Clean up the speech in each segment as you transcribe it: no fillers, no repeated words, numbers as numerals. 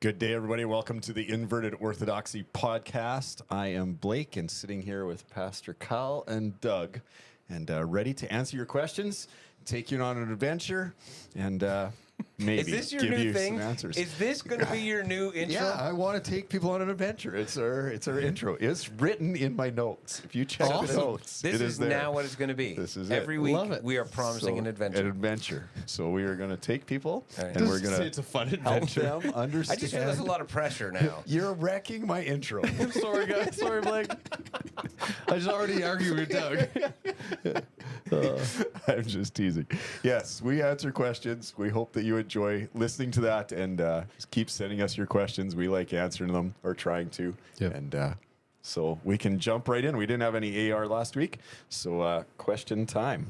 Good day, everybody. Welcome to the Inverted Orthodoxy podcast. I am Blake, and sitting here with Pastor Kyle and Doug, and ready to answer your questions, take you on an adventure, and maybe Is this your give new you thing? some answers. Is this going to be your new intro? Yeah, I want to take people on an adventure. It's our intro. It's written in my notes. If you check the notes, This it is there. now what it's going to be. This is Every it. week Love it. we are promising an adventure. An adventure. So we are going to take people, All right. and we're Doesn't going say it's a fun help adventure. them understand. I just feel there's a lot of pressure now. You're wrecking my intro. I'm sorry, guys. Sorry, Blake. I just already argued with Doug. I'm just teasing. Yes, we answer questions. We hope that you enjoy listening to that, and just keep sending us your questions. We like answering them or trying to. Yep. And so we can jump right in. We didn't have any AR last week, so question time.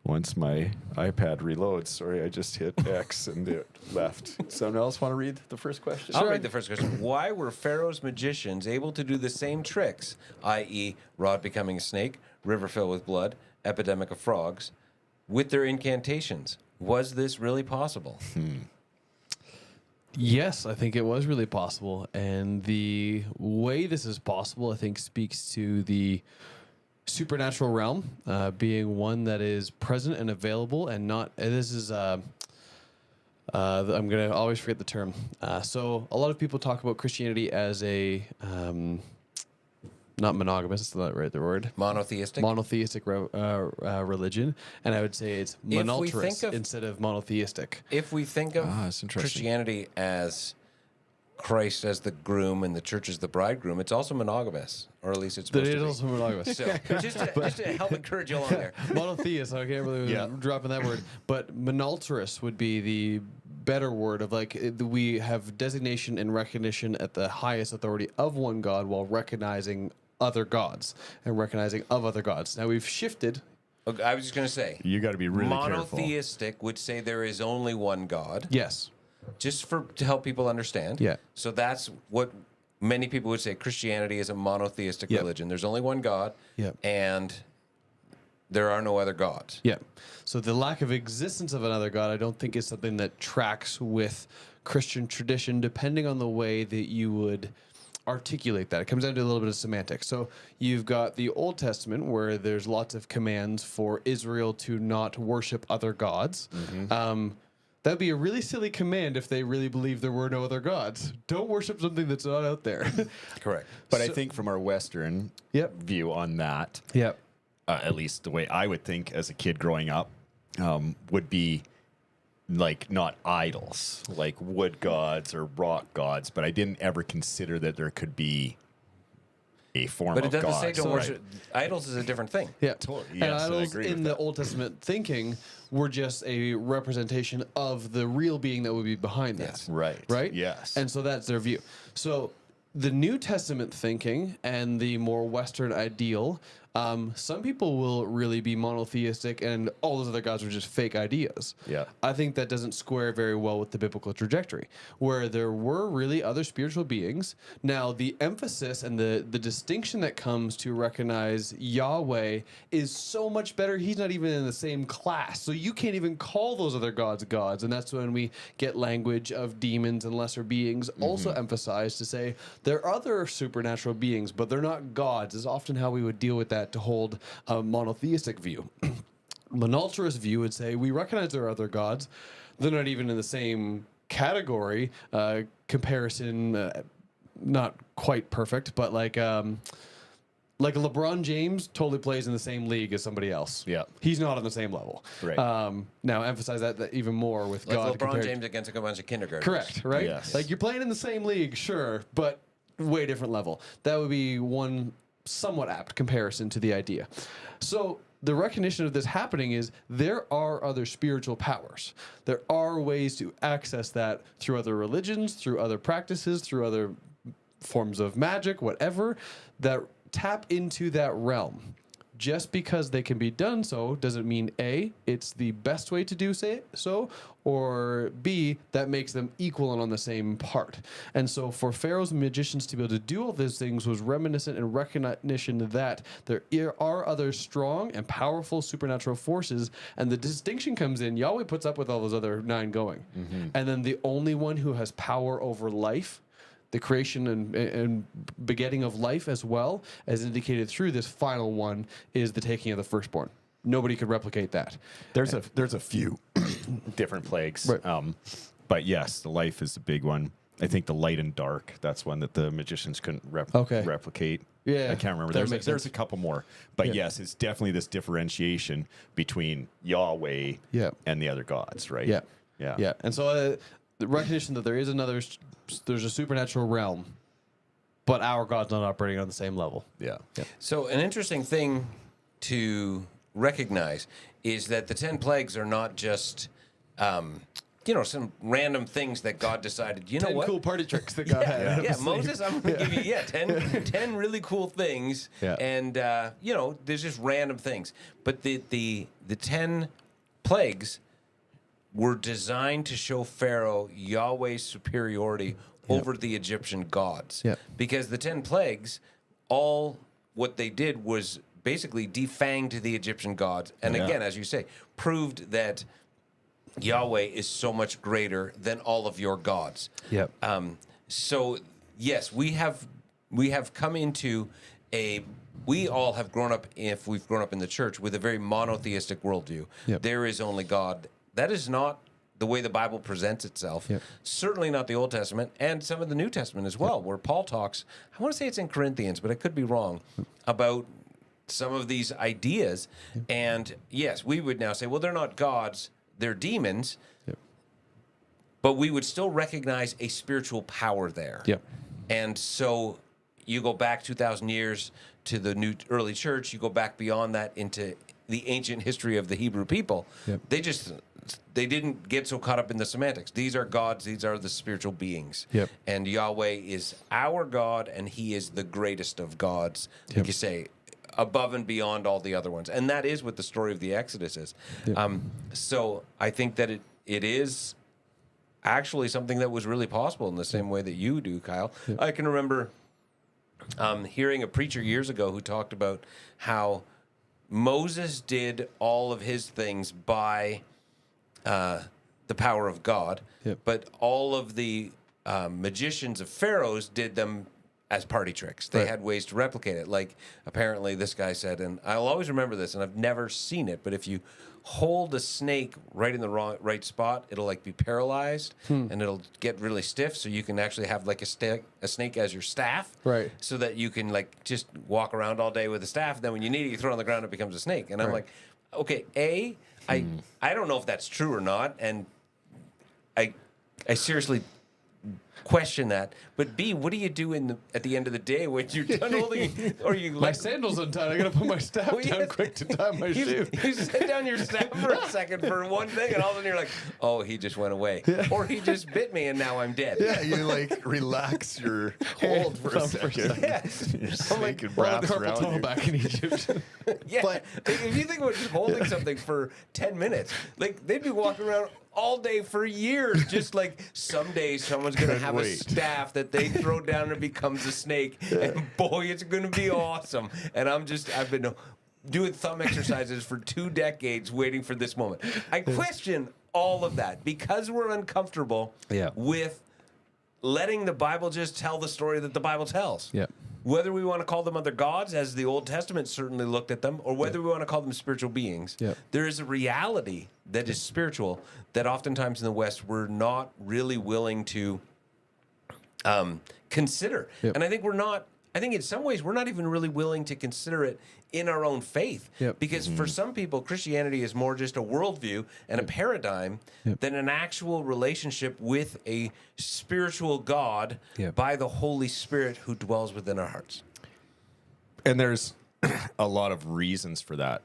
Once my iPad reloads, sorry, I just hit X and it left. Someone else want to read the first question? I'll read the first question. Why were Pharaoh's magicians able to do the same tricks, i.e., rod becoming a snake, river filled with blood, epidemic of frogs, with their incantations? Was this really possible? Yes, I think it was really possible. And the way this is possible, I think, speaks to the supernatural realm being one that is present and available and not. This is. I'm going to always forget the term. So a lot of people talk about Christianity as a. Not monogamous, it's not right the word. Monotheistic? Monotheistic religion, and I would say it's monalterous instead of monotheistic. If we think of that's interesting. Christianity as Christ as the groom and the church as the bridegroom, it's also monogamous, or at least it's supposed It to is be. also monogamous. So just to help encourage you along there. Monotheist, I can't believe I'm dropping that word. But monalterous would be the better word of we have designation and recognition at the highest authority of one God while recognizing other gods and recognizing of other gods. Now we've shifted. Okay, I was just going to say, You got to be really careful. monotheistic would say there is only one God. Yes. Just to help people understand. Yeah. So that's what many people would say. Christianity is a monotheistic Yep. religion. There's only one God. Yep. And there are no other gods. Yeah. So the lack of existence of another God, I don't think is something that tracks with Christian tradition, depending on the way that you would articulate that. It comes down to a little bit of semantics. So you've got the Old Testament where there's lots of commands for Israel to not worship other gods. That'd be a really silly command if they really believed there were no other gods. Don't worship something that's not out there. Correct. But I think from our Western view on that, Yep. at least the way I would think as a kid growing up, would be like not idols, like wood gods or rock gods. But I didn't ever consider that there could be a form But of it doesn't God. say don't worship. Idols is a different thing. Yeah, Totally. And Yes, I idols agree with in the that. Old Testament thinking were just a representation of the real being that would be behind this. Right. Right? Yes. And so that's their view. So the New Testament thinking and the more Western ideal, some people will really be monotheistic and all those other gods are just fake ideas. Yeah. I think that doesn't square very well with the biblical trajectory, where there were really other spiritual beings. Now, the emphasis and the distinction that comes to recognize Yahweh is so much better. He's not even in the same class. So you can't even call those other gods gods. And that's when we get language of demons and lesser beings also emphasized to say there are other supernatural beings, but they're not gods, is often how we would deal with that to hold a monotheistic view. Monalterous view would say we recognize there are other gods. They're not even in the same category. Comparison, not quite perfect, but like LeBron James totally plays in the same league as somebody else. Yeah. He's not on the same level. Right. Now emphasize that even more with Like God. LeBron James against a bunch of kindergartners. Correct, right? Yes. Like you're playing in the same league, sure, but way different level. That would be one somewhat apt comparison to the idea. So the recognition of this happening is there are other spiritual powers. There are ways to access that through other religions, through other practices, through other forms of magic, whatever, that tap into that realm. just because they can be done so doesn't mean A, it's the best way to do so, or B, that makes them equal and on the same part. And so for Pharaoh's magicians to be able to do all those things was reminiscent and recognition that there are other strong and powerful supernatural forces, and the distinction comes in, Yahweh puts up with all those other 9 going. And then the only one who has power over life, the creation and begetting of life as well, as indicated through this final one, is the taking of the firstborn. Nobody could replicate that. There's a few different plagues, Right. But yes, the life is the big one. I think the light and dark, that's one that the magicians couldn't replicate. Yeah, I can't remember. that There's makes a sense. couple more. But yes, it's definitely this differentiation between Yahweh and the other gods, right? Yeah. And so the recognition that there is there's a supernatural realm, but our God's not operating on the same level. Yeah. So an interesting thing to recognize is that the 10 plagues are not just, some random things that God decided, 10 what? cool party tricks that God had. Yeah, Moses, I'm going to give you 10 really cool things, and there's just random things. But the 10 plagues were designed to show Pharaoh Yahweh's superiority over the Egyptian gods. Because the 10 plagues, all what they did was basically defanged the Egyptian gods, and again, as you say, proved that Yahweh is so much greater than all of your gods. So yes, we have come into we all have grown up, if we've grown up in the church, with a very monotheistic worldview. There is only God. That is not the way the Bible presents itself. Certainly not the Old Testament, and some of the New Testament as well, where Paul talks, I want to say it's in Corinthians, but I could be wrong, about some of these ideas. And yes, we would now say, well, they're not gods, they're demons. But we would still recognize a spiritual power there. And so you go back 2,000 years to the early church, you go back beyond that into the ancient history of the Hebrew people. They didn't get so caught up in the semantics. These are gods, these are the spiritual beings. And Yahweh is our God, and he is the greatest of gods, like you say, above and beyond all the other ones. And that is what the story of the Exodus is. So I think that it is actually something that was really possible in the same way that you do, Kyle. I can remember hearing a preacher years ago who talked about how Moses did all of his things by the power of God, but all of the magicians of Pharaoh's did them as party tricks. They had ways to replicate it. Like apparently this guy said, and I'll always remember this, and I've never seen it, but if you hold a snake right in the right spot, it'll like be paralyzed and it'll get really stiff, so you can actually have like a snake as your staff, so that you can like just walk around all day with a staff, and then when you need it, you throw it on the ground, it becomes a snake. And I'm like, okay, I don't know if that's true or not, and I seriously question that. But B, what do you do at the end of the day when you're done holding? Or you my sandals untied. I gotta put my staff down quick to tie my shoe. You set down your staff for a second for one thing, and all of a sudden you're like, oh, he just went away, or he just bit me, and now I'm dead. You like relax your hold for a second. You're snaking wraps around you. Back in Egypt. But if you think about just holding something for 10 minutes, like they'd be walking around all day for years, just like someday someone's gonna have a staff that they throw down and becomes a snake, and boy, it's gonna be awesome. And I've been doing thumb exercises for 2 decades waiting for this moment. I question all of that because we're uncomfortable with letting the Bible just tell the story that the Bible tells. Whether we want to call them other gods, as the Old Testament certainly looked at them, or whether we want to call them spiritual beings, there is a reality that is spiritual that oftentimes in the West we're not really willing to consider. And I think in some ways we're not even really willing to consider it in our own faith. Because for some people, Christianity is more just a worldview and a paradigm than an actual relationship with a spiritual God by the Holy Spirit who dwells within our hearts. And there's a lot of reasons for that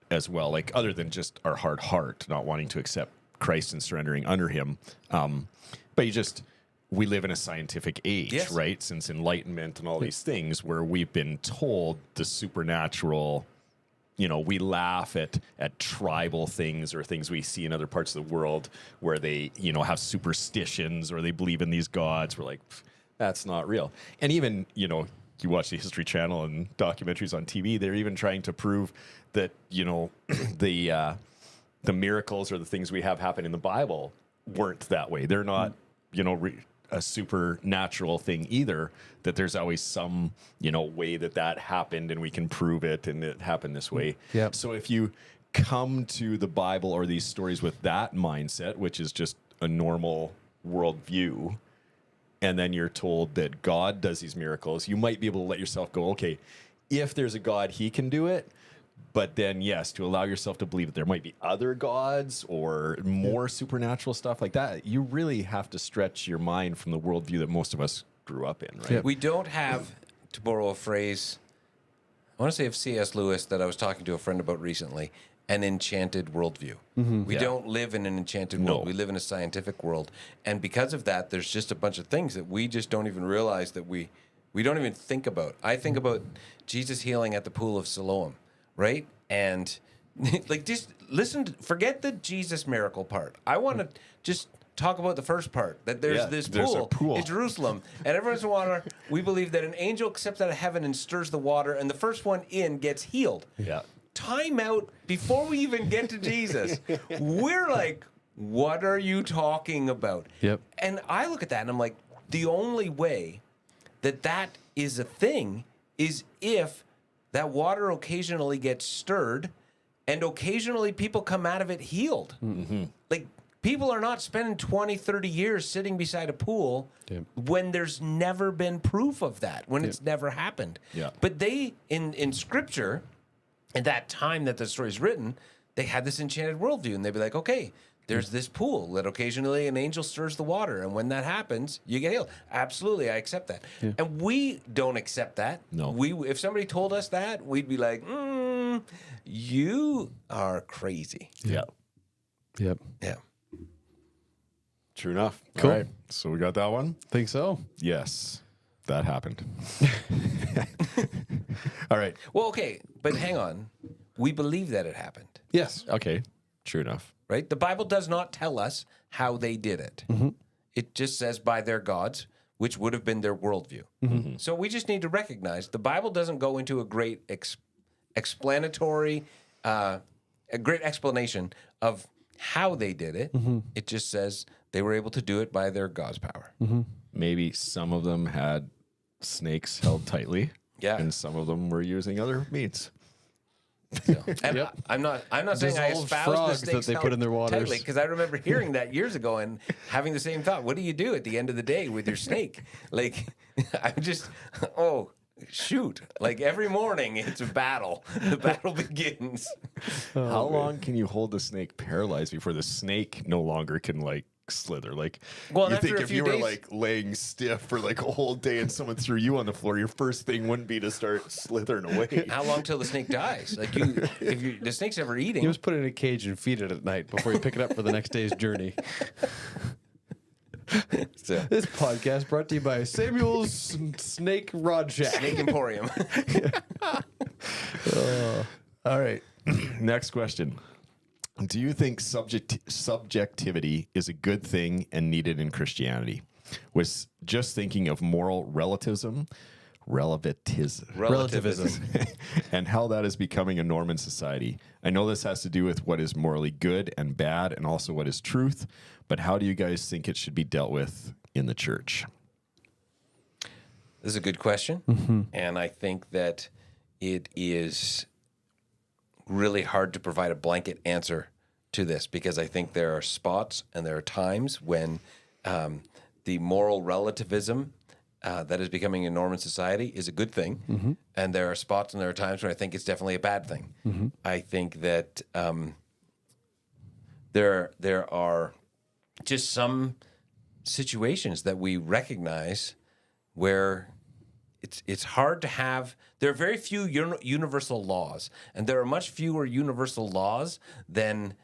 as well, like other than just our hard heart, not wanting to accept Christ and surrendering under him. But we live in a scientific age, right? Since Enlightenment and all these things where we've been told the supernatural we laugh at tribal things or things we see in other parts of the world where they, have superstitions or they believe in these gods. We're like, that's not real. And even, you watch the History Channel and documentaries on TV, they're even trying to prove that, the miracles or the things we have happen in the Bible weren't that way. They're not, a supernatural thing either, that there's always some, way that happened and we can prove it and it happened this way. Yep. So if you come to the Bible or these stories with that mindset, which is just a normal worldview, and then you're told that God does these miracles, you might be able to let yourself go, okay, if there's a God, he can do it. But then, yes, to allow yourself to believe that there might be other gods or more supernatural stuff like that, you really have to stretch your mind from the worldview that most of us grew up in, right? Yep. We don't have, to borrow a phrase, I want to say of C.S. Lewis that I was talking to a friend about recently, an enchanted worldview. We don't live in an enchanted world. We live in a scientific world. And because of that, there's just a bunch of things that we just don't even realize that we don't even think about. I think about Jesus healing at the pool of Siloam. Right? And like, just listen, forget the Jesus miracle part. I want to just talk about the first part, that there's this pool in Jerusalem. And every once in a while, we believe that an angel steps out of heaven and stirs the water, and the first one in gets healed. Yeah. Time out before we even get to Jesus. We're like, what are you talking about? Yep. And I look at that and I'm like, the only way that is a thing is if that water occasionally gets stirred, and occasionally people come out of it healed. Mm-hmm. Like, people are not spending 20, 30 years sitting beside a pool when there's never been proof of that, when it's never happened. Yeah. But they, in Scripture, at that time that the story's written, they had this enchanted worldview, and they'd be like, okay, there's this pool that occasionally an angel stirs the water, and when that happens, you get healed. Absolutely, I accept that. Yeah. And we don't accept that. No. If somebody told us that, we'd be like, you are crazy. Yeah. Yep. Yeah. True enough. Cool. All right. So we got that one? Think so. Yes. That happened. All right. Well, okay, but hang on. We believe that it happened. Yes. Okay. True enough. Right? The Bible does not tell us how they did it. Mm-hmm. It just says by their gods, which would have been their worldview. Mm-hmm. So we just need to recognize the Bible doesn't go into a great explanation of how they did it. Mm-hmm. It just says they were able to do it by their God's power. Mm-hmm. Maybe some of them had snakes held tightly. Yeah. And some of them were using other meats. So, and I'm not saying I Dissolved espouse frogs the that snakes they put in their waters. because I remember hearing that years ago and having the same thought. What do you do at the end of the day with your snake? Like, I'm just, shoot. Like, every morning it's a battle. The battle begins. How long can you hold the snake paralyzed before the snake no longer can, like, slither? Like, Well, you after think a if few you were days- like laying stiff for like a whole day and someone threw you on the floor, your first thing wouldn't be to start slithering away. How long till the snake dies? Like, the snake's ever eating. You just put it in a cage and feed it at night before you pick it up for the next day's journey. So, This podcast brought to you by Samuel's Snake Rod Shack. Snake Emporium. All right. Next question. Do you think subjectivity is a good thing and needed in Christianity? Was just thinking of moral relativism, and how that is becoming a norm in society. I know this has to do with what is morally good and bad and also what is truth, but how do you guys think it should be dealt with in the church? This is a good question. And I think that it is really hard to provide a blanket answer to this because I think there are spots and there are times when the moral relativism that is becoming a norm in society is a good thing. And there are spots and there are times when I think it's definitely a bad thing. I think that there are just some situations that we recognize where it's hard to have. There are very few universal laws, and there are much fewer universal laws than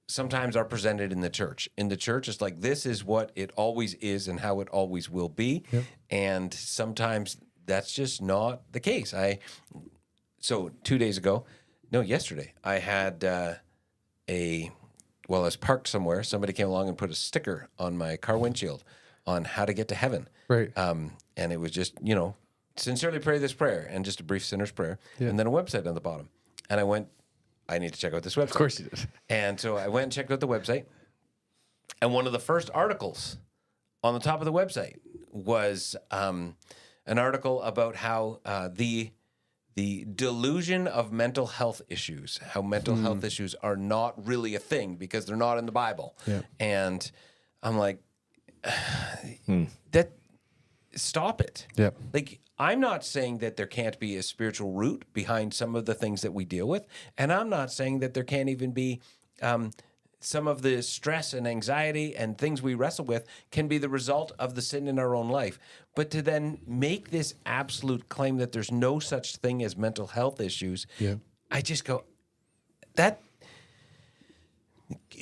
sometimes are presented in the church. In the church, it's like, this is what it always is and how it always will be. Yep. And sometimes that's just not the case. So 2 days ago, No, yesterday I had I was parked somewhere. Somebody came along and put a sticker on my car windshield on how to get to heaven. Right. And it was just, sincerely pray this prayer and just a brief sinner's prayer. Yeah. And then a website on the bottom. And I went, I need to check out this website. Of course you did. And so I went and checked out the website. And one of the first articles on the top of the website was an article about how the delusion of mental health issues, how mental health issues are not really a thing because they're not in the Bible. Yeah. And I'm like, stop it. Yeah. Like, I'm not saying that there can't be a spiritual root behind some of the things that we deal with. And I'm not saying that there can't even be some of the stress and anxiety and things we wrestle with can be the result of the sin in our own life. But to then make this absolute claim that there's no such thing as mental health issues, I just go,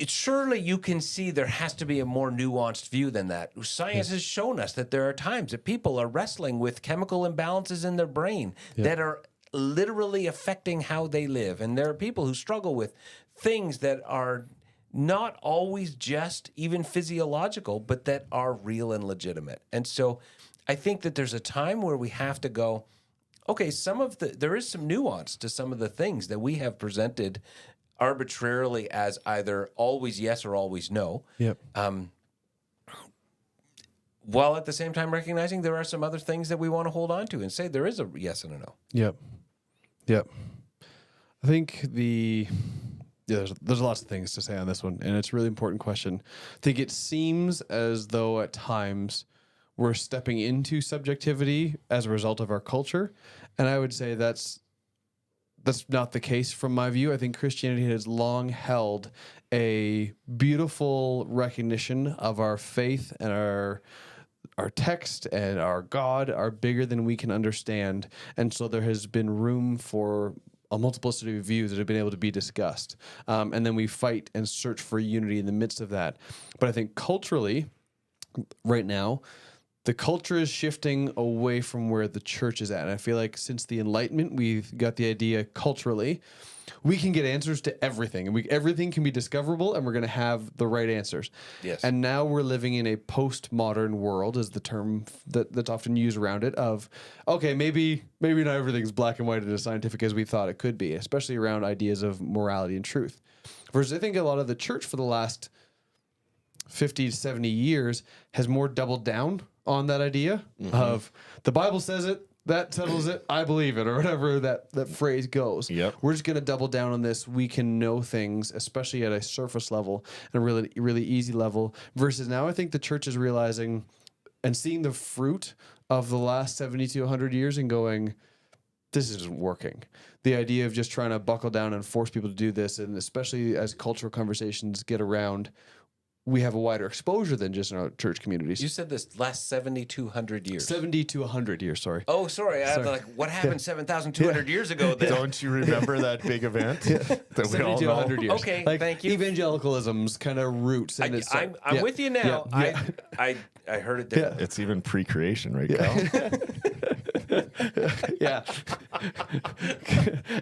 surely you can see there has to be a more nuanced view than that. Science has shown us that there are times that people are wrestling with chemical imbalances in their brain that are literally affecting how they live. And there are people who struggle with things that are not always just even physiological, but that are real and legitimate. And so I think that there's a time where we have to go, okay, there is some nuance to some of the things that we have presented arbitrarily as either always yes or always no. Yep. While at the same time recognizing there are some other things that we want to hold on to and say there is a yes and a no. Yep. I think there's lots of things to say on this one, and it's a really important question. I think it seems as though at times we're stepping into subjectivity as a result of our culture, and I would say that's not the case from my view. I think Christianity has long held a beautiful recognition of our faith and our text and our God are bigger than we can understand, and so there has been room for a multiplicity of views that have been able to be discussed. And then we fight and search for unity in the midst of that. But I think culturally, right now, the culture is shifting away from where the church is at. And I feel like since the Enlightenment, we've got the idea culturally, we can get answers to everything. And everything can be discoverable, and we're going to have the right answers. Yes. And now we're living in a postmodern world, is the term that's often used around it, of, okay, maybe not everything's black and white and as scientific as we thought it could be, especially around ideas of morality and truth. Versus I think a lot of the church for the last 50 to 70 years has more doubled down on that idea of the Bible says it, that settles it, I believe it, or whatever that phrase goes. Yep. We're just going to double down on this. We can know things, especially at a surface level and a really, really easy level. Versus now I think the church is realizing and seeing the fruit of the last 70 to 100 years and going, this isn't working. The idea of just trying to buckle down and force people to do this, and especially as cultural conversations get around, we have a wider exposure than just in our church communities. You said this last 7,200 years. 70 to 100 years, sorry. Oh, sorry. I was like, what happened 7,200 years ago then? Don't you remember that big event that we 70 all to know? 100 years. Okay, like thank you. Evangelicalism's kind of roots. And I'm with you now. Yeah. I heard it differently. It's even pre-creation, right, Kyle? Yeah.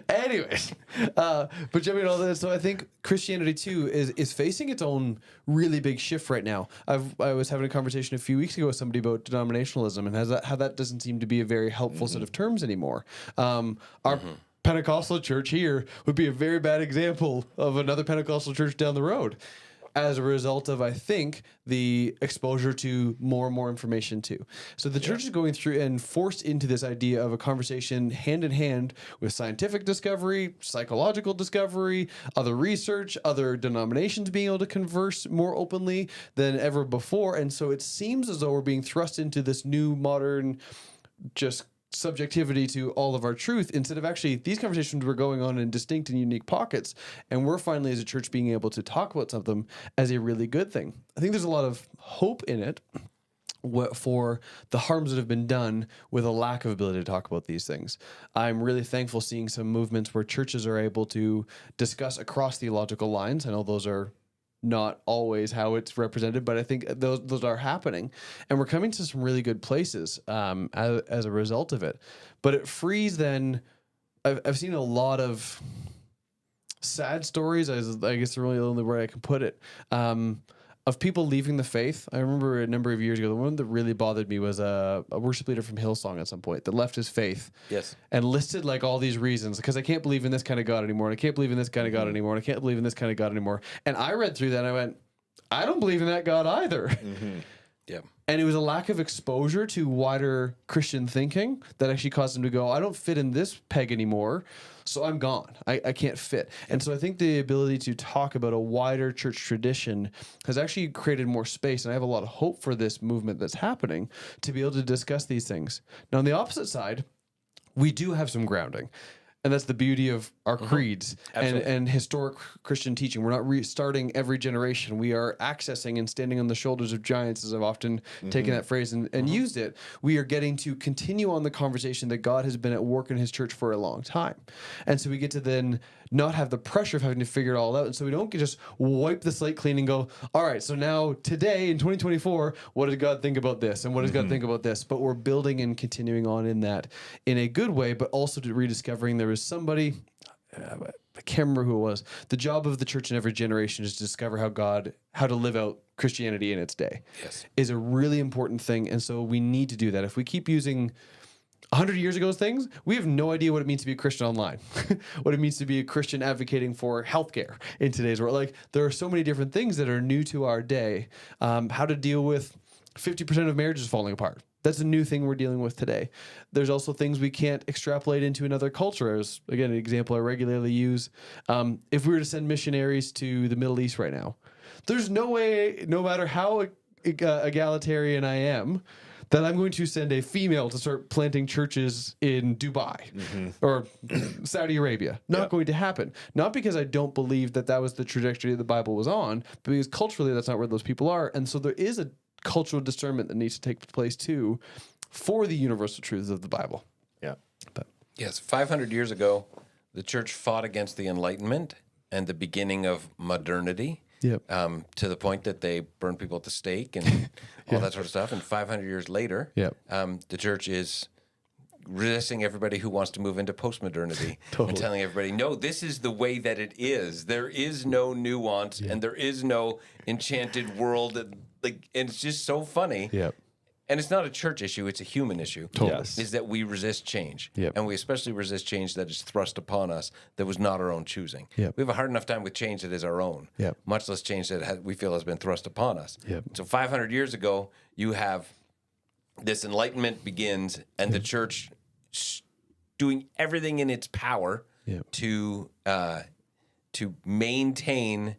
Anyways, but jumping all this, so I think Christianity too is facing its own really big shift right now. I was having a conversation a few weeks ago with somebody about denominationalism and how that doesn't seem to be a very helpful set of terms anymore. Our Pentecostal church here would be a very bad example of another Pentecostal church down the road, as a result of, I think, the exposure to more and more information too. So the church is going through and forced into this idea of a conversation hand in hand with scientific discovery, psychological discovery, other research, other denominations being able to converse more openly than ever before. And so it seems as though we're being thrust into this new modern just subjectivity to all of our truth, instead of actually these conversations were going on in distinct and unique pockets, and we're finally as a church being able to talk about some of them as a really good thing. I think there's a lot of hope in it for the harms that have been done with a lack of ability to talk about these things. I'm really thankful seeing some movements where churches are able to discuss across theological lines. I know those are not always how it's represented, but I think those are happening, and we're coming to some really good places as a result of it. But it frees then. I've seen a lot of sad stories, I guess really the only way I can put it, of people leaving the faith. I remember a number of years ago, the one that really bothered me was a worship leader from Hillsong at some point that left his faith. Yes. And listed like all these reasons, because I can't believe in this kind of God anymore, and I can't believe in this kind of God anymore, and I can't believe in this kind of God anymore. And I read through that and I went, I don't believe in that God either. Yeah. And it was a lack of exposure to wider Christian thinking that actually caused him to go, I don't fit in this peg anymore, so I'm gone. I can't fit. And so I think the ability to talk about a wider church tradition has actually created more space. And I have a lot of hope for this movement that's happening to be able to discuss these things. Now, on the opposite side, we do have some grounding. And that's the beauty of our creeds and historic Christian teaching. We're not restarting every generation. We are accessing and standing on the shoulders of giants, as I've often taken that phrase and used it. We are getting to continue on the conversation that God has been at work in his church for a long time. And so we get to then not have the pressure of having to figure it all out. And so we don't just wipe the slate clean and go, all right, so now today in 2024, what does God think about this? And what does God think about this? But we're building and continuing on in that in a good way, but also to rediscovering there was somebody, I can't remember who it was. The job of the church in every generation is to discover how to live out Christianity in its day. Yes. Is a really important thing. And so we need to do that. If we keep using 100 years ago's things, we have no idea what it means to be a Christian online, what it means to be a Christian advocating for healthcare in today's world. Like, there are so many different things that are new to our day. How to deal with 50% of marriages falling apart. That's a new thing we're dealing with today. There's also things we can't extrapolate into another culture. As, again, an example I regularly use. If we were to send missionaries to the Middle East right now, there's no way, no matter how egalitarian I am, that I'm going to send a female to start planting churches in Dubai or Saudi Arabia. Not going to happen. Not because I don't believe that that was the trajectory the Bible was on, but because culturally that's not where those people are. And so there is a cultural discernment that needs to take place too for the universal truths of the Bible. Yeah. But Yes. 500 years ago, the church fought against the Enlightenment and the beginning of modernity. Yep. To the point that they burned people at the stake and all that sort of stuff. And 500 years later, the church is resisting everybody who wants to move into postmodernity and telling everybody, no, this is the way that it is. There is no nuance and there is no enchanted world. And it's just so funny. Yep. And it's not a church issue, it's a human issue. Yes. Is that we resist change. Yep. And we especially resist change that is thrust upon us that was not our own choosing. Yep. We have a hard enough time with change that is our own, Yep. much less change that we feel has been thrust upon us. Yep. So 500 years ago, you have this Enlightenment begins and the church doing everything in its power to maintain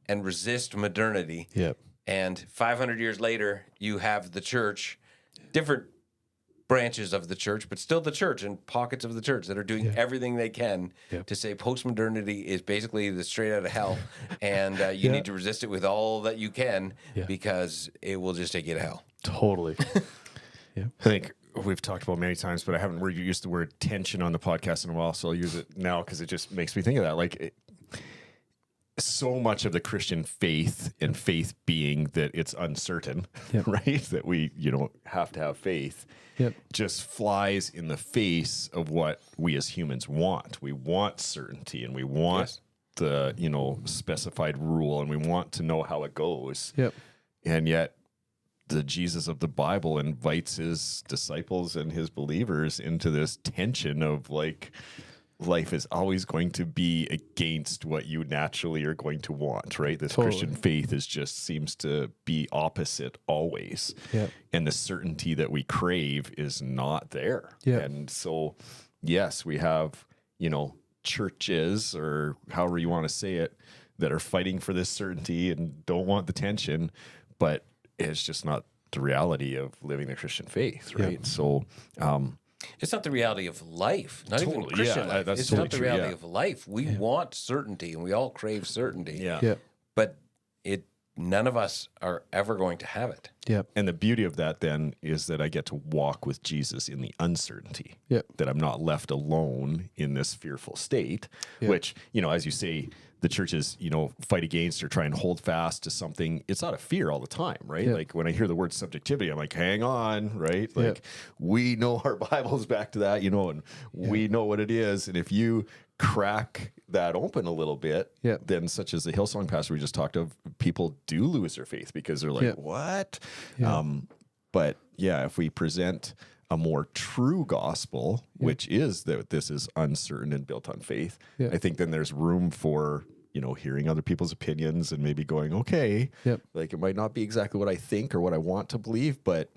and resist modernity. Yep. And 500 years later, you have the church, different branches of the church, but still the church and pockets of the church that are doing everything they can to say postmodernity is basically the straight out of hell, and you need to resist it with all that you can because it will just take you to hell. Totally. I think we've talked about many times, but I haven't really used the word tension on the podcast in a while, so I'll use it now because it just makes me think of that. Like, so much of the Christian faith and faith being that it's uncertain, right? That we, have to have faith, just flies in the face of what we as humans want. We want certainty and we want the, specified rule and we want to know how it goes. Yep. And yet the Jesus of the Bible invites his disciples and his believers into this tension of like, life is always going to be against what you naturally are going to want, right? This Christian faith seems to be opposite always. And the certainty that we crave is not there. And so, yes, we have, churches or however you want to say it that are fighting for this certainty and don't want the tension, but it's just not the reality of living the Christian faith, right? So, it's not the reality of life, not even Christian life. That's it's totally not the true, reality of life. We want certainty, and we all crave certainty. But none of us are ever going to have it. And the beauty of that then is that I get to walk with Jesus in the uncertainty. That I'm not left alone in this fearful state, which, as you say, the churches, fight against or try and hold fast to something. It's out of fear all the time, right? Like when I hear the word subjectivity, I'm like, hang on, right? Like we know our Bible's back to that, and we know what it is. And if you crack that open a little bit, Yeah. then such as the Hillsong pastor we just talked of, people do lose their faith because they're like, Yeah. what? Yeah. But yeah, if we present a more true gospel, which is that this is uncertain and built on faith, Yeah. I think then there's room for, hearing other people's opinions and maybe going, okay, Yep. like it might not be exactly what I think or what I want to believe, but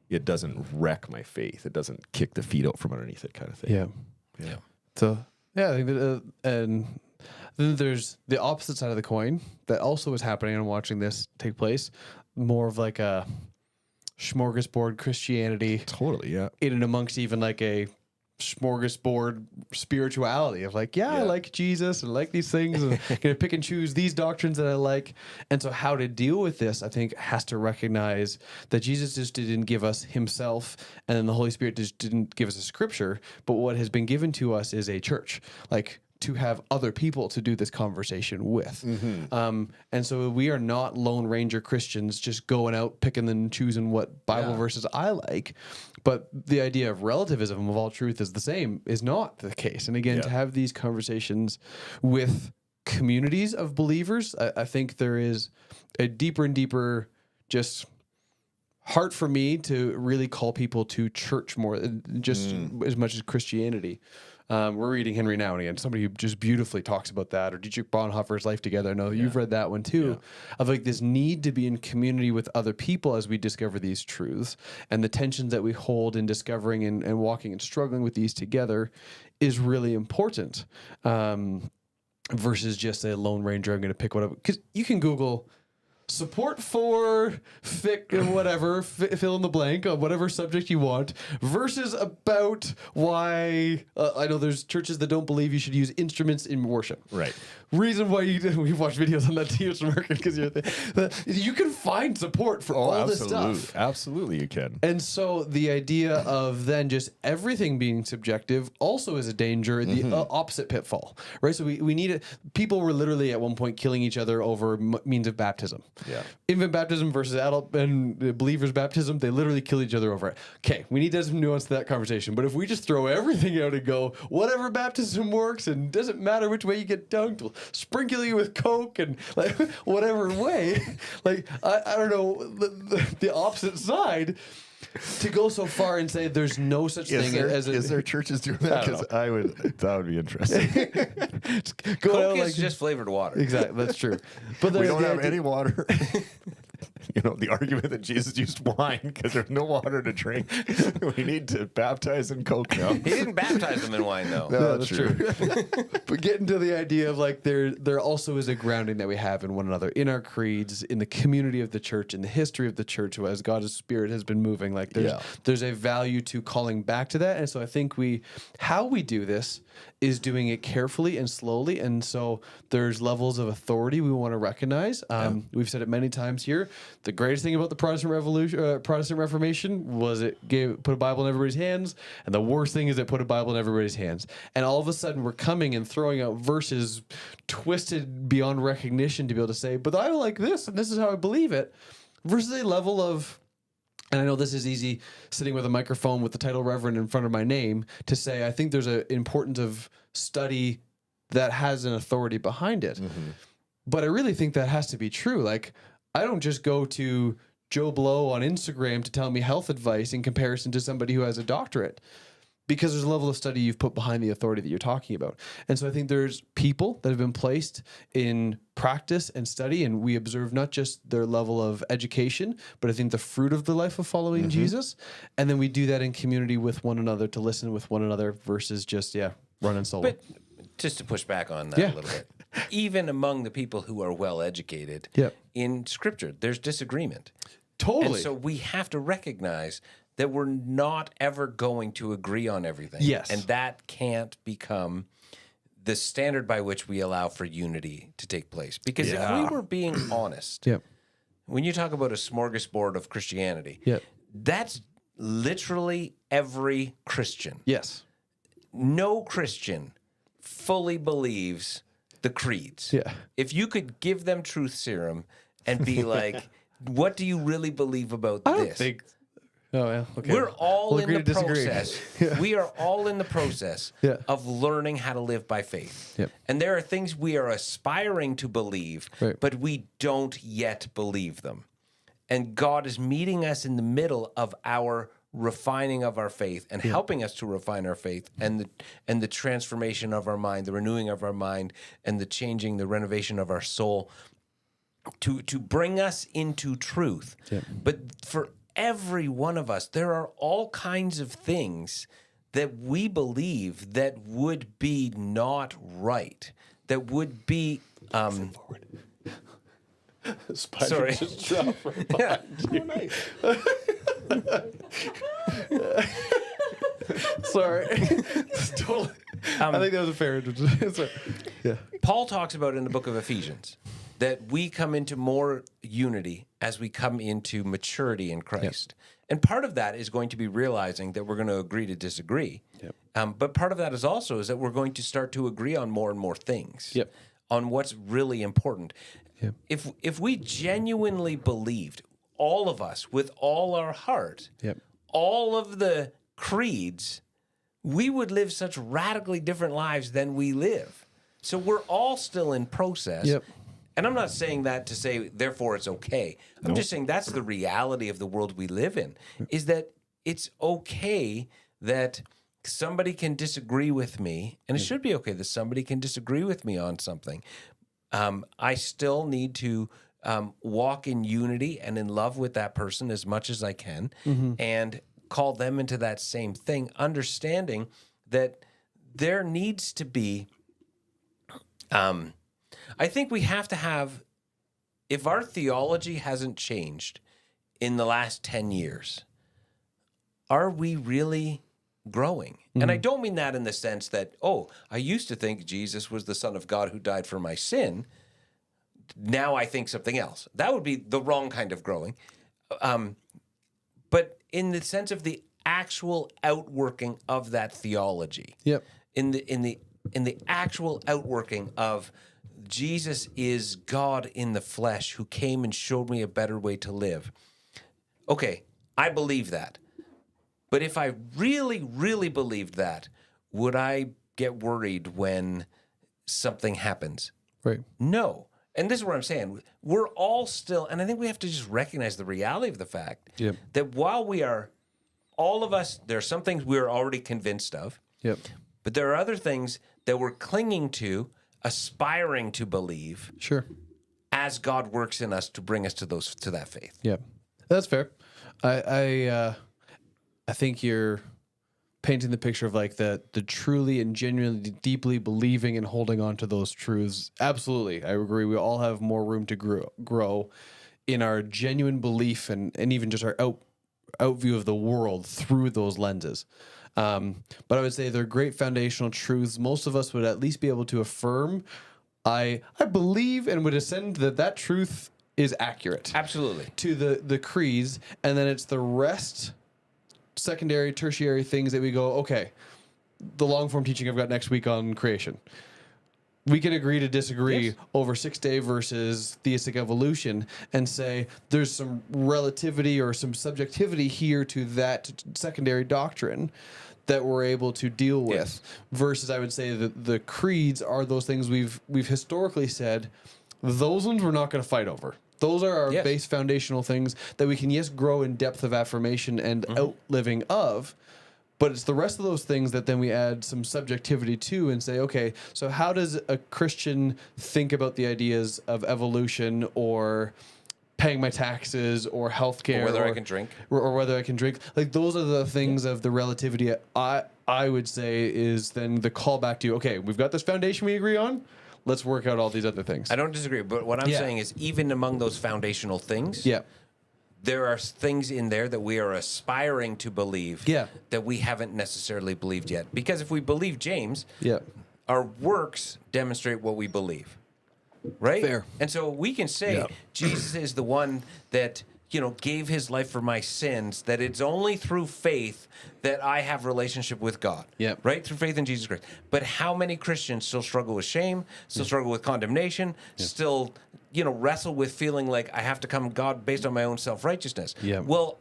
it doesn't wreck my faith. It doesn't kick the feet out from underneath it kind of thing. Yeah. Yeah. So yeah, I think that, and then there's the opposite side of the coin that also is happening. And watching this take place, more of like a smorgasbord Christianity, Totally, yeah. in and amongst even like a smorgasbord spirituality of like, I like Jesus and like these things and gonna pick and choose these doctrines that I like. And so how to deal with this, I think, has to recognize that Jesus just didn't give us himself, and then the Holy Spirit just didn't give us a scripture, but what has been given to us is a church, like to have other people to do this conversation with. And so we are not Lone Ranger Christians just going out picking and choosing what Bible verses I like. But the idea of relativism of all truth is the same is not the case. And again, to have these conversations with communities of believers, I think there is a deeper and deeper just heart for me to really call people to church more, just as much as Christianity. We're reading Henry Now and again, somebody who just beautifully talks about that, or Dietrich Bonhoeffer's Life Together. I know you've read that one too, of like this need to be in community with other people as we discover these truths, and the tensions that we hold in discovering and walking and struggling with these together is really important. Versus just a Lone Ranger, I'm going to pick whatever, because you can Google support for fic and whatever, fill in the blank on whatever subject you want, versus about why I know there's churches that don't believe you should use instruments in worship. Right. Reason why we've watched videos on that too, because you can find support for all this stuff. Absolutely, you can. And so the idea of then just everything being subjective also is a danger, the opposite pitfall, right? So we need it. People were literally at one point killing each other over means of baptism. Yeah. Infant baptism versus adult and believers baptism, they literally kill each other over it. Okay, we need to have some nuance to that conversation. But if we just throw everything out and go, whatever baptism works and doesn't matter which way you get dunked, we'll sprinkle you with Coke and like whatever way, like I don't know, the opposite side, to go so far and say there's no such thing as is there churches doing that? Because that would be interesting. Coke is just flavored water. Exactly, that's true. But We don't have any water. The argument that Jesus used wine because there's no water to drink. We need to baptize in Coke now. He didn't baptize them in wine, though. No, that's true. But getting to the idea of like there also is a grounding that we have in one another, in our creeds, in the community of the church, in the history of the church, as God's Spirit has been moving. Like there's a value to calling back to that, and so I think how we do this is doing it carefully and slowly, and so there's levels of authority we want to recognize. We've said it many times here. The greatest thing about the Protestant Reformation was it put a Bible in everybody's hands, and the worst thing is it put a Bible in everybody's hands. And all of a sudden, we're coming and throwing out verses twisted beyond recognition to be able to say, "But I like this, and this is how I believe it," versus a level of. And I know this is easy sitting with a microphone with the title Reverend in front of my name to say, I think there's an importance of study that has an authority behind it. But I really think that has to be true. Like, I don't just go to Joe Blow on Instagram to tell me health advice in comparison to somebody who has a doctorate, because there's a level of study you've put behind the authority that you're talking about. And so I think there's people that have been placed in practice and study, and we observe not just their level of education, but I think the fruit of the life of following Jesus. And then we do that in community with one another, to listen with one another versus just, running solo. But just to push back on that a little bit, even among the people who are well educated in Scripture, there's disagreement. Totally. And so we have to recognize that we're not ever going to agree on everything. Yes. And that can't become the standard by which we allow for unity to take place. Because if we were being honest, when you talk about a smorgasbord of Christianity, that's literally every Christian. Yes. No Christian fully believes the creeds. Yeah. If you could give them truth serum and be like, what do you really believe about I this? don't think Oh, yeah. Okay. We're all We'll in agree the to disagree. process. Yeah. We are all in the process Yeah. of learning how to live by faith. Yep. And there are things we are aspiring to believe, Right. but we don't yet believe them. And God is meeting us in the middle of our refining of our faith and helping us to refine our faith and the transformation of our mind, the renewing of our mind, and the changing, the renovation of our soul to bring us into truth. Yep. But for every one of us, there are all kinds of things that we believe that would be not right, that would be sorry. Just dropped right behind you. Sorry. Totally. I think that was a fair Sorry. Yeah. Paul talks about in the book of Ephesians that we come into more unity as we come into maturity in Christ. And part of that is going to be realizing that we're going to agree to disagree. But part of that is also is that we're going to start to agree on more and more things, on what's really important. If we genuinely believed, all of us, with all our heart, all of the creeds, we would live such radically different lives than we live. So we're all still in process. And I'm not saying that to say, therefore, it's okay. I'm just saying that's the reality of the world we live in, is that it's okay that somebody can disagree with me, and it should be okay that somebody can disagree with me on something. I still need to walk in unity and in love with that person as much as I can, and call them into that same thing, understanding that there needs to be... I think we have to have, if our theology hasn't changed in the last 10 years, are we really growing? And I don't mean that in the sense that, oh, I used to think Jesus was the Son of God who died for my sin. Now I think something else. That would be the wrong kind of growing. But in the sense of the actual outworking of that theology, in the actual outworking of Jesus is God in the flesh who came and showed me a better way to live. Okay, I believe that. But if I really, really believed that, would I get worried when something happens? Right. No. And this is what I'm saying. We're all still, and I think we have to just recognize the reality of the fact that while we are, all of us, there are some things we're already convinced of. But there are other things that we're clinging to, aspiring to believe, as God works in us to bring us to that faith. That's fair. I think you're painting the picture of like the truly and genuinely deeply believing and holding on to those truths. Absolutely, I agree. We all have more room to grow in our genuine belief and even just our out view of the world through those lenses. But I would say they're great foundational truths. Most of us would at least be able to affirm, I believe and would ascend that truth is accurate. Absolutely. To the creeds, and then it's the rest, secondary, tertiary things that we go, okay, the long form teaching I've got next week on creation. We can agree to disagree over 6-day versus theistic evolution and say there's some relativity or some subjectivity here to that secondary doctrine that we're able to deal with. Versus I would say that the creeds are those things we've historically said, those ones we're not going to fight over. Those are our base foundational things that we can, grow in depth of affirmation and outliving of. But it's the rest of those things that then we add some subjectivity to and say, okay, so how does a Christian think about the ideas of evolution or paying my taxes or healthcare, or whether I can drink, or whether I can drink? Like those are the things of the relativity. I would say is then the callback to, okay, we've got this foundation we agree on. Let's work out all these other things. I don't disagree, but what I'm saying is even among those foundational things, there are things in there that we are aspiring to believe that we haven't necessarily believed yet. Because if we believe James, our works demonstrate what we believe. Right? Fair. And so we can say Jesus is the one that, gave his life for my sins, that it's only through faith that I have relationship with God. Right? Through faith in Jesus Christ. But how many Christians still struggle with shame, still struggle with condemnation, still, wrestle with feeling like I have to come to God based on my own self-righteousness? Well,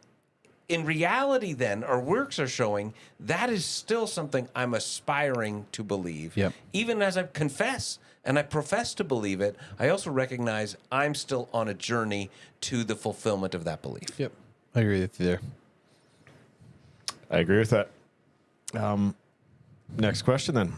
in reality, then, our works are showing that is still something I'm aspiring to believe. Yep. Even as I confess and I profess to believe it, I also recognize I'm still on a journey to the fulfillment of that belief. Yep. I agree with you there. I agree with that. Next question then.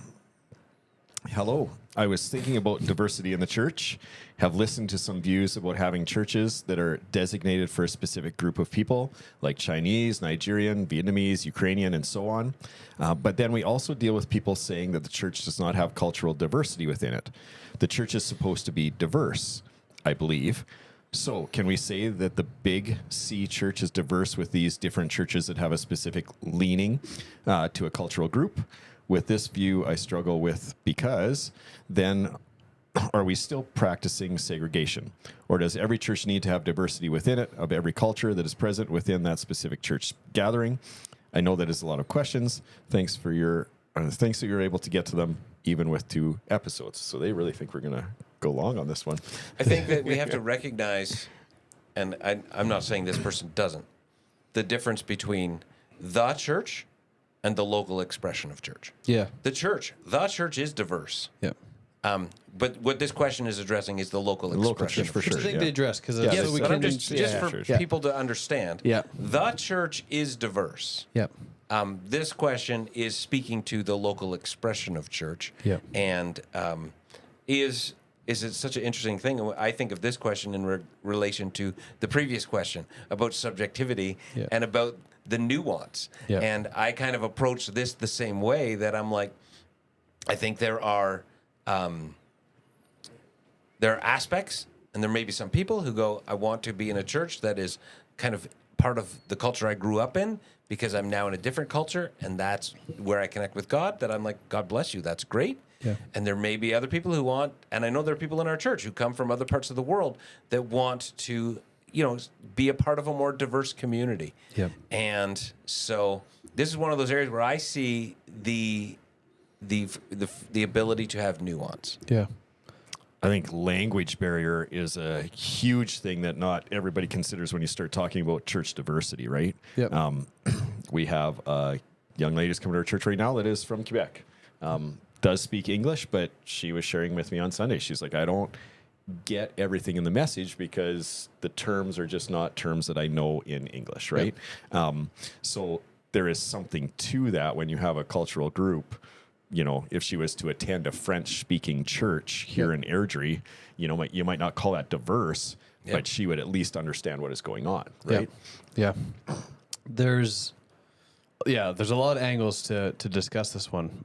Hello. I was thinking about diversity in the church, have listened to some views about having churches that are designated for a specific group of people, like Chinese, Nigerian, Vietnamese, Ukrainian, and so on. But then we also deal with people saying that the church does not have cultural diversity within it. The church is supposed to be diverse, I believe. So can we say that the big C church is diverse with these different churches that have a specific leaning to a cultural group? With this view, I struggle with, because then are we still practicing segregation? Or does every church need to have diversity within it of every culture that is present within that specific church gathering? I know that is a lot of questions. Thanks that you're able to get to them even with 2 episodes. So they really think we're going to go long on this one. I think that we have to recognize, and I'm not saying this person doesn't, the difference between the church and the local expression of church. Yeah. The church is diverse. Yeah. But what this question is addressing is the local expression. church, for of sure. Which I think yeah. they address, because Yes, so we but can I'm just for Yeah. people to understand. Yeah. The church is diverse. Yeah. This question is speaking to the local expression of church. Yeah. And is it such an interesting thing? I think of this question in relation to the previous question about subjectivity and about the nuance. Yeah. And I kind of approach this the same way, that I'm like, I think there are aspects, and there may be some people who go, I want to be in a church that is kind of part of the culture I grew up in, because I'm now in a different culture, and that's where I connect with God, that I'm like, God bless you, that's great. Yeah. And there may be other people who want, and I know there are people in our church who come from other parts of the world that want to, be a part of a more diverse community. Yeah. And so this is one of those areas where I see the ability to have nuance. Yeah. I think language barrier is a huge thing that not everybody considers when you start talking about church diversity, right? Yep. We have a young lady who's coming to our church right now that is from Quebec. Does speak English, but she was sharing with me on Sunday. She's like, I don't get everything in the message because the terms are just not terms that I know in English, right? Yep. So there is something to that when you have a cultural group. If she was to attend a French-speaking church here in Airdrie, you might not call that diverse, but she would at least understand what is going on, right? Yeah. There's a lot of angles to discuss this one.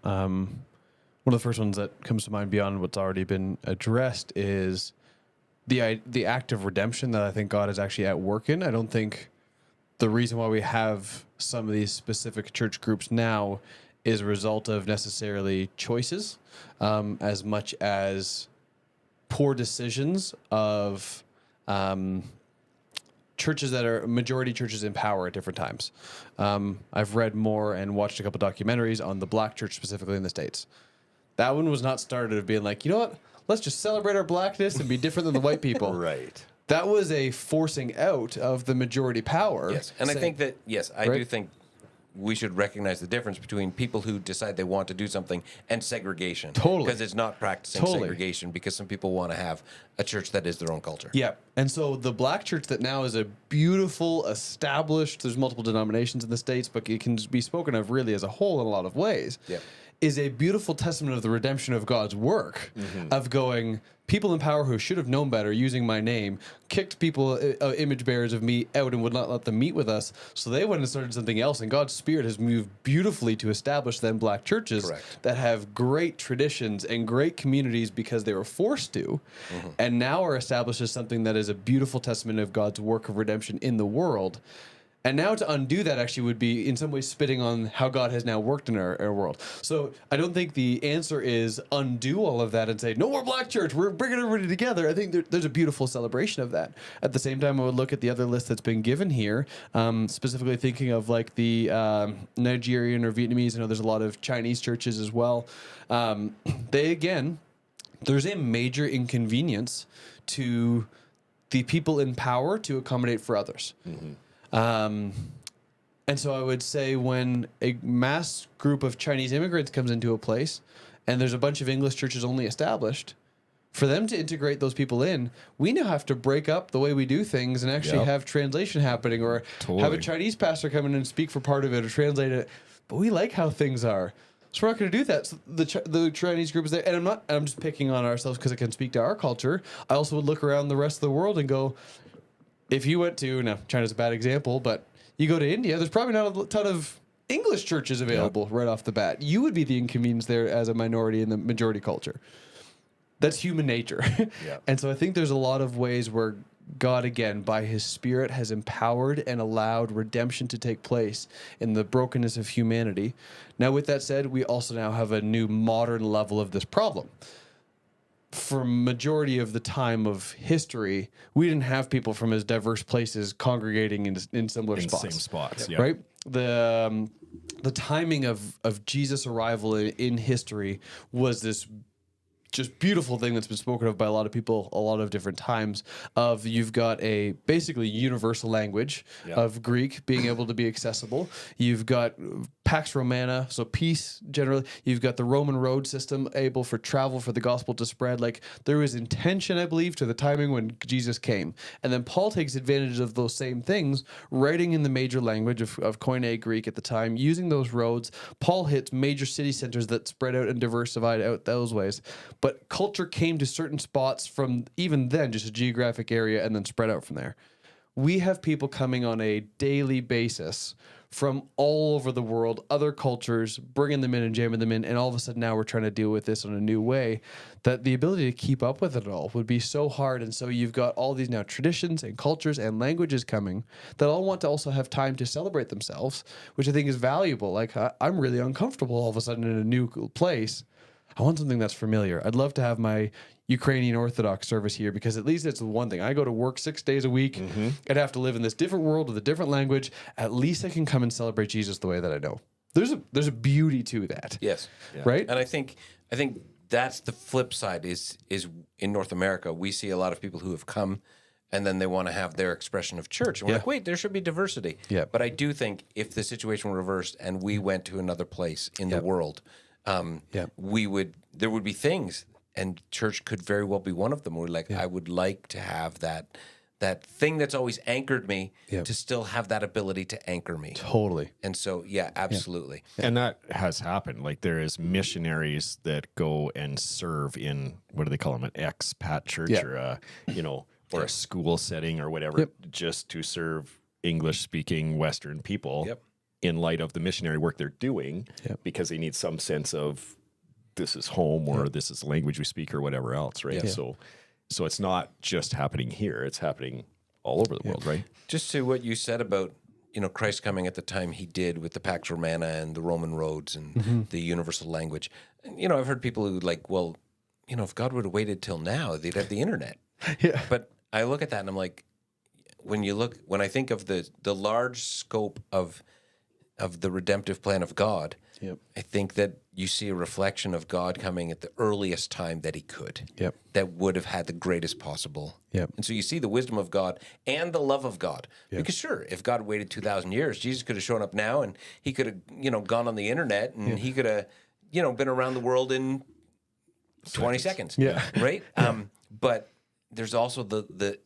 One of the first ones that comes to mind beyond what's already been addressed is the act of redemption that I think God is actually at work in. I don't think the reason why we have some of these specific church groups now is a result of necessarily choices, as much as poor decisions of churches that are majority churches in power at different times. I've read more and watched a couple documentaries on the black church specifically in the States. That one was not started of being like, you know what, let's just celebrate our blackness and be different than the white people. Right. That was a forcing out of the majority power. Yes, and I think that, I do think we should recognize the difference between people who decide they want to do something and segregation. Totally. Because it's not practicing segregation, because some people want to have a church that is their own culture. Yeah. And so the black church that now is a beautiful, established, there's multiple denominations in the States, but it can be spoken of really as a whole in a lot of ways. Yeah. Is a beautiful testament of the redemption of God's work, of going, people in power who should have known better using my name, kicked people, image bearers of me, out and would not let them meet with us. So they went and started something else. And God's Spirit has moved beautifully to establish them black churches that have great traditions and great communities because they were forced to, and now are established as something that is a beautiful testament of God's work of redemption in the world. And now to undo that actually would be in some ways spitting on how God has now worked in our world. So I don't think the answer is undo all of that and say, no more black church, we're bringing everybody together. I think there's a beautiful celebration of that. At the same time, I would look at the other list that's been given here, specifically thinking of like the Nigerian or Vietnamese. I know there's a lot of Chinese churches as well. There's a major inconvenience to the people in power to accommodate for others. And so I would say when a mass group of Chinese immigrants comes into a place and there's a bunch of English churches only established, for them to integrate those people in, we now have to break up the way we do things and actually Yep. have translation happening, or have a Totally. Chinese pastor come in and speak for part of it or translate it. But we like how things are. So we're not going to do that. So the Chinese group is there. And I'm just picking on ourselves because I can speak to our culture. I also would look around the rest of the world and go, if you went to, now China's a bad example, but you go to India, there's probably not a ton of English churches available right off the bat. You would be the inconvenience there as a minority in the majority culture. That's human nature. Yeah. And so I think there's a lot of ways where God, again, by his Spirit, has empowered and allowed redemption to take place in the brokenness of humanity. Now, with that said, we also now have a new modern level of this problem. For majority of the time of history, we didn't have people from as diverse places congregating in similar In the spots. same spots, yeah. Right? The timing of Jesus' arrival in history was this just beautiful thing that's been spoken of by a lot of people a lot of different times, of you've got a basically universal language of Greek being able to be accessible. You've got Pax Romana, so peace generally. You've got the Roman road system able for travel for the gospel to spread. Like, there was intention, I believe, to the timing when Jesus came. And then Paul takes advantage of those same things, writing in the major language of Koine Greek at the time, using those roads. Paul hits major city centers that spread out and diversified out those ways. But culture came to certain spots from even then, just a geographic area, and then spread out from there. We have people coming on a daily basis from all over the world, other cultures, bringing them in and jamming them in, and all of a sudden now we're trying to deal with this in a new way, that the ability to keep up with it all would be so hard. And so you've got all these now traditions and cultures and languages coming that all want to also have time to celebrate themselves, which I think is valuable. Like, I'm really uncomfortable all of a sudden in a new place. I want something that's familiar. I'd love to have my Ukrainian Orthodox service here, because at least it's the one thing. I go to work 6 days a week and have to live in this different world with a different language. At least I can come and celebrate Jesus the way that I know. There's a beauty to that. Yes. Right? And I think that's the flip side is in North America, we see a lot of people who have come and then they want to have their expression of church. And we're like, wait, there should be diversity. Yeah. But I do think if the situation were reversed and we went to another place in the world, there would be things, and church could very well be one of them. We're like, I would like to have that thing that's always anchored me to still have that ability to anchor me. Totally. And so, absolutely. And that has happened. Like, there is missionaries that go and serve in, what do they call them, an expat church or a, or a school setting or whatever, just to serve English-speaking Western people. In light of the missionary work they're doing, because they need some sense of this is home or this is the language we speak or whatever else, right? So it's not just happening here; it's happening all over the world, right? Just to what you said about Christ coming at the time he did with the Pax Romana and the Roman roads and the universal language. And, I've heard people who like, well, if God would have waited till now, they'd have the internet. But I look at that and I'm like, when I think of the large scope of the redemptive plan of God, I think that you see a reflection of God coming at the earliest time that he could, that would have had the greatest possible. And so you see the wisdom of God and the love of God. Because sure, if God waited 2,000 years, Jesus could have shown up now and he could have, gone on the internet and he could have, been around the world in 20 seconds. Right? But there's also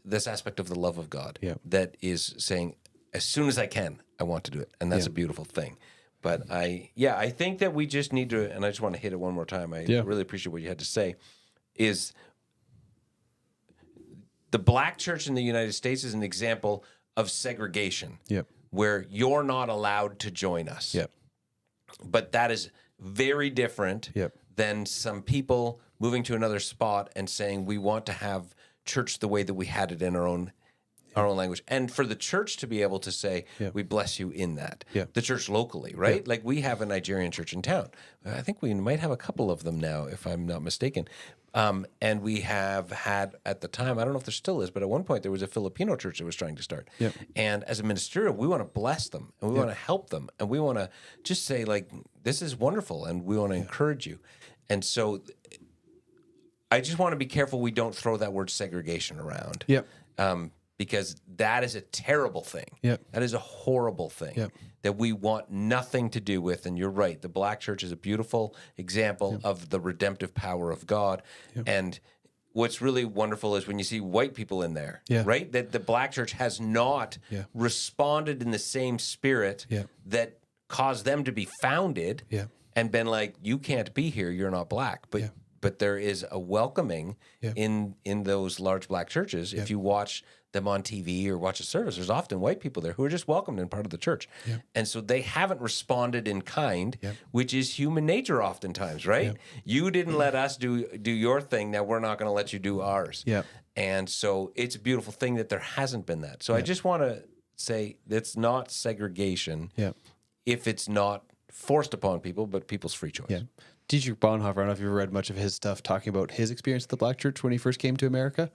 this aspect of the love of God that is saying, as soon as I can, I want to do it. And that's a beautiful thing. But I think that we just need to, and I just want to hit it one more time. I really appreciate what you had to say, is the black church in the United States is an example of segregation, where you're not allowed to join us. But that is very different than some people moving to another spot and saying, we want to have church the way that we had it in our own language, and for the church to be able to say, we bless you in that. The church locally, right? Like, we have a Nigerian church in town. I think we might have a couple of them now, if I'm not mistaken. And we have had, at the time, I don't know if there still is, but at one point there was a Filipino church that was trying to start. And as a ministerial, we want to bless them, and we want to help them, and we want to just say, like, this is wonderful, and we want to encourage you. And so I just want to be careful we don't throw that word segregation around. because that is a terrible thing. Yep. That is a horrible thing Yep. that we want nothing to do with. And you're right. The black church is a beautiful example of the redemptive power of God. And what's really wonderful is when you see white people in there, right? That the black church has not responded in the same spirit that caused them to be founded and been like, you can't be here, you're not black. But there is a welcoming in those large black churches. If you watch them on TV or watch a service, there's often white people there who are just welcomed and part of the church. And so they haven't responded in kind, which is human nature oftentimes, right? You didn't let us do your thing, now we're not going to let you do ours. And so it's a beautiful thing that there hasn't been that. So I just want to say that's not segregation if it's not forced upon people, but people's free choice. Dietrich Bonhoeffer, I don't know if you've read much of his stuff talking about his experience at the black church when he first came to America.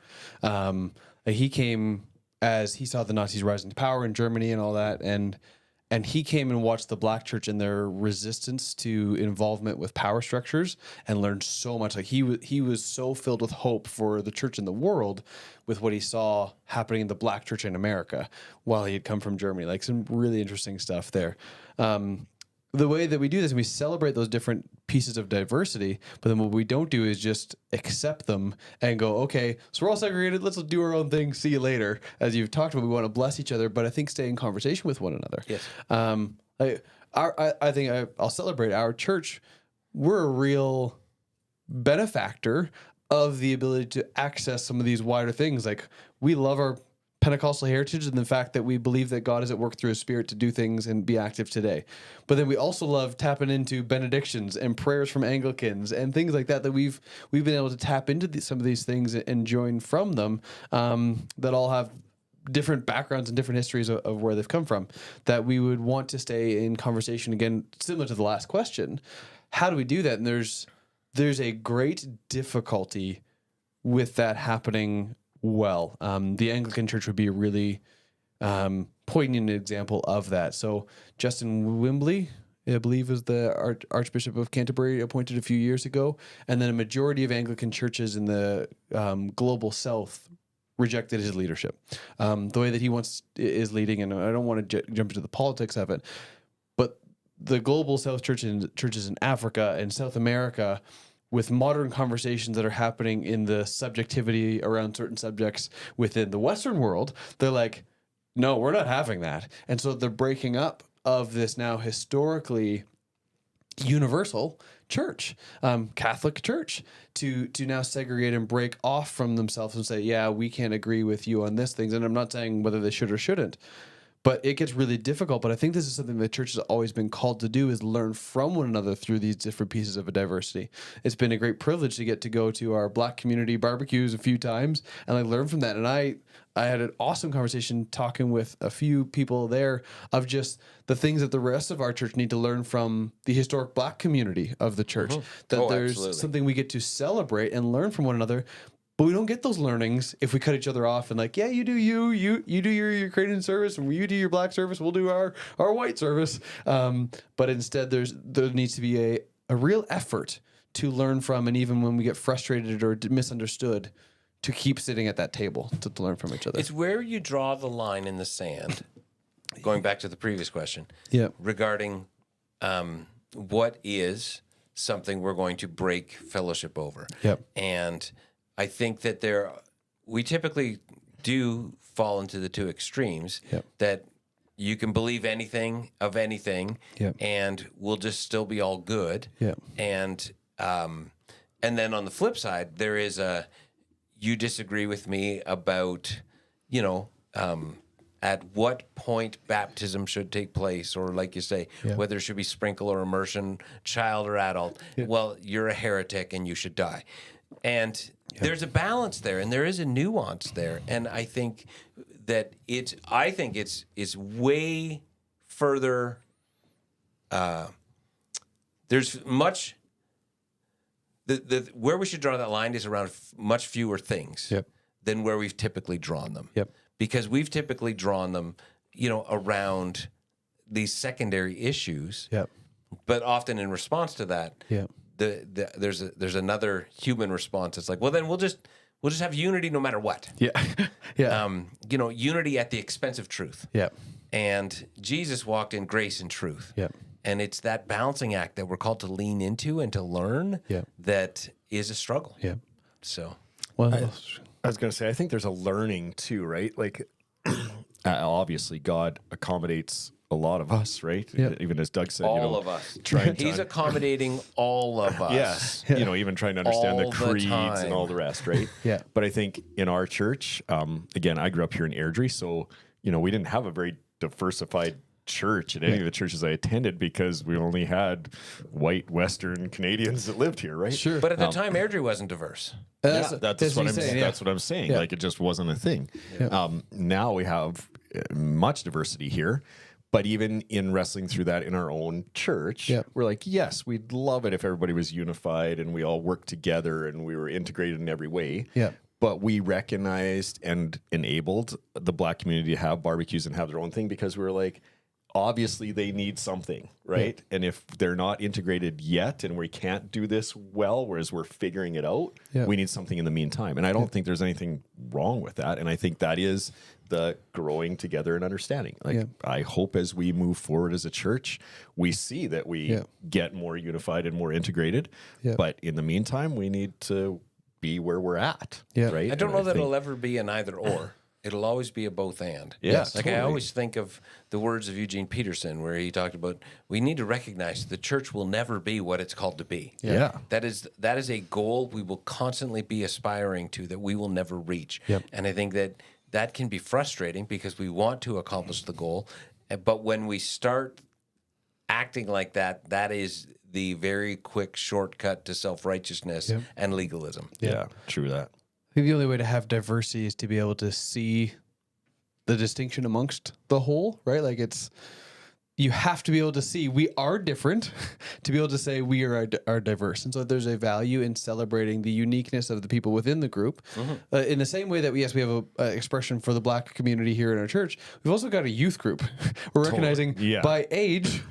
He came as he saw the Nazis rising to power in Germany and all that, and he came and watched the black church and their resistance to involvement with power structures and learned so much. Like he was so filled with hope for the church in the world with what he saw happening in the black church in America while he had come from Germany. Like some really interesting stuff there. The way that we do this, and we celebrate those different pieces of diversity, but then what we don't do is just accept them and go, okay, so we're all segregated, let's do our own thing, see you later. As you've talked about, we want to bless each other, but I think stay in conversation with one another. I think I'll celebrate our church. We're a real benefactor of the ability to access some of these wider things. Like, we love our Pentecostal heritage and the fact that we believe that God is at work through His Spirit to do things and be active today. But then we also love tapping into benedictions and prayers from Anglicans and things like that we've been able to tap into some of these things and join from them that all have different backgrounds and different histories of where they've come from, that we would want to stay in conversation. Again, similar to the last question, how do we do that? And there's a great difficulty with that happening well. The Anglican Church would be a really poignant example of that. So Justin Wimbley, I believe, was the Archbishop of Canterbury, appointed a few years ago, and then a majority of Anglican churches in the global South rejected his leadership. The way that he is leading, and I don't want to jump into the politics of it, but the global South churches in Africa and South America, with modern conversations that are happening in the subjectivity around certain subjects within the Western world, they're like, no, we're not having that. And so they're breaking up of this now historically universal church, Catholic Church, to now segregate and break off from themselves and say, yeah, we can't agree with you on this things. And I'm not saying whether they should or shouldn't, but it gets really difficult. But I think this is something the church has always been called to do, is learn from one another through these different pieces of a diversity. It's been a great privilege to get to go to our black community barbecues a few times and I learned from that. And I had an awesome conversation talking with a few people there of just the things that the rest of our church need to learn from the historic black community of the church. That there's absolutely something we get to celebrate and learn from one another. But we don't get those learnings if we cut each other off and like, yeah, you do you do your Ukrainian service and you do your black service, we'll do our white service. But instead there needs to be a real effort to learn from, and even when we get frustrated or misunderstood, to keep sitting at that table to learn from each other. It's where you draw the line in the sand, going back to the previous question, regarding what is something we're going to break fellowship over. And I think that we typically do fall into the two extremes, that you can believe anything of anything and we'll just still be all good. And then on the flip side, there is you disagree with me about, at what point baptism should take place, or like you say, whether it should be sprinkle or immersion, child or adult. Well, you're a heretic and you should die. And there's a balance there, and there is a nuance there, and I think that it's way further. There's much. Where we should draw that line is around much fewer things than where we've typically drawn them. Because we've typically drawn them, around these secondary issues. But often in response to that, there's another human response. It's like, well, then we'll just We'll just have unity no matter what. Yeah. Yeah. Unity at the expense of truth. Yeah. And Jesus walked in grace and truth. Yeah. And it's that balancing act that we're called to lean into and to learn that is a struggle. Yeah. So, Well, I was going to say, I think there's a learning too, right? Like, obviously, God accommodates a lot of us, right? Yeah. Even as Doug said, all of us. trying He's to, accommodating all of us. even trying to understand All the the creeds time. and all the rest, right? Yeah. But I think in our church, again, I grew up here in Airdrie, so, we didn't have a very diversified church in any of the churches I attended because we only had white Western Canadians that lived here, right? Sure. But at the time, Airdrie wasn't diverse. That's what I'm saying. Yeah. That's what I'm saying. Yeah. Like it just wasn't a thing. Now we have much diversity here, but even in wrestling through that in our own church, we're like, yes, we'd love it if everybody was unified and we all worked together and we were integrated in every way. Yeah. But we recognized and enabled the Black community to have barbecues and have their own thing because we were like, obviously they need something, right? Yeah. And if they're not integrated yet and we can't do this well, whereas we're figuring it out, we need something in the meantime. And I don't think there's anything wrong with that. And I think that is the growing together and understanding. Like I hope as we move forward as a church, we see that we get more unified and more integrated. But in the meantime, we need to be where we're at, right? I don't know that it'll ever be an either or. It'll always be a both and. Yes, like totally. I always think of the words of Eugene Peterson where he talked about we need to recognize the church will never be what it's called to be. Yeah. That is a goal we will constantly be aspiring to that we will never reach. And I think that can be frustrating because we want to accomplish the goal, but when we start acting like that, that is the very quick shortcut to self-righteousness and legalism. Yeah, true that. I think the only way to have diversity is to be able to see the distinction amongst the whole, right? Like you have to be able to see we are different to be able to say we are diverse. And so there's a value in celebrating the uniqueness of the people within the group. In the same way that we have an expression for the Black community here in our church, we've also got a youth group. We're recognizing by age,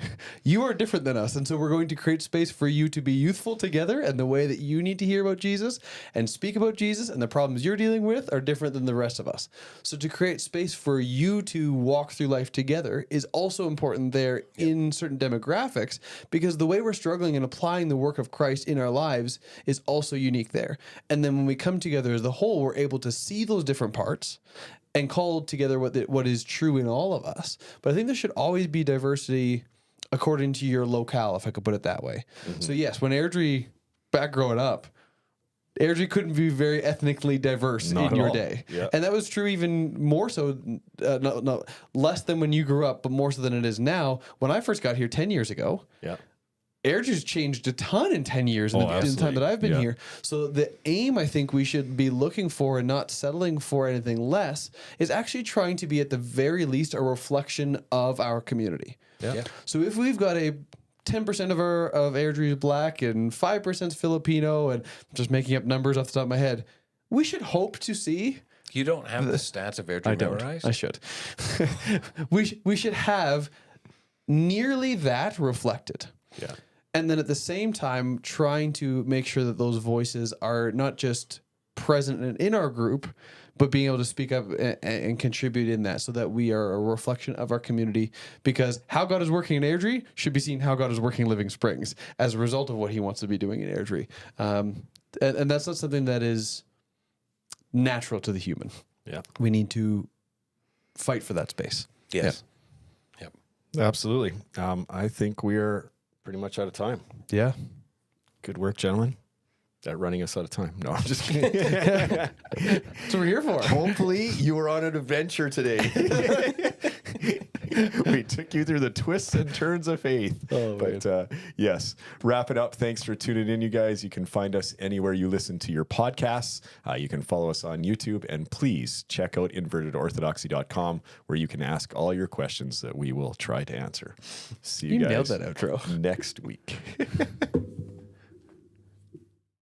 you are different than us. And so we're going to create space for you to be youthful together, and the way that you need to hear about Jesus and speak about Jesus and the problems you're dealing with are different than the rest of us. So to create space for you to walk through life together is also important there in certain demographics, because the way we're struggling and applying the work of Christ in our lives is also unique there. And then when we come together as the whole, we're able to see those different parts and call together what is true in all of us. But I think there should always be diversity according to your locale, if I could put it that way. So yes, when Airdrie, back growing up, Airdrie couldn't be very ethnically diverse in your day. And that was true even more so, less than when you grew up, but more so than it is now. When I first got here 10 years ago, Airdrie's changed a ton in 10 years in the time that I've been here. So the aim I think we should be looking for and not settling for anything less is actually trying to be at the very least a reflection of our community. So if we've got a 10% of Airdrie is Black and 5% Filipino, and I'm just making up numbers off the top of my head, we should hope to see. You don't have the stats of Airdrie memorized? I should. we should have nearly that reflected. And then at the same time, trying to make sure that those voices are not just present in our group, but being able to speak up and contribute in that, so that we are a reflection of our community. Because how God is working in Airdrie should be seen how God is working in Living Springs as a result of what he wants to be doing in Airdrie. And that's not something that is natural to the human. We need to fight for that space. Yes. Absolutely. I think we are pretty much out of time. Good work, gentlemen. At running us out of time. No, I'm just kidding. That's what we're here for. Hopefully you were on an adventure today. We took you through the twists and turns of faith. Yes, wrap it up. Thanks for tuning in, you guys. You can find us anywhere you listen to your podcasts. You can follow us on YouTube, and please check out invertedorthodoxy.com, where you can ask all your questions that we will try to answer. See you guys nailed that outro next week.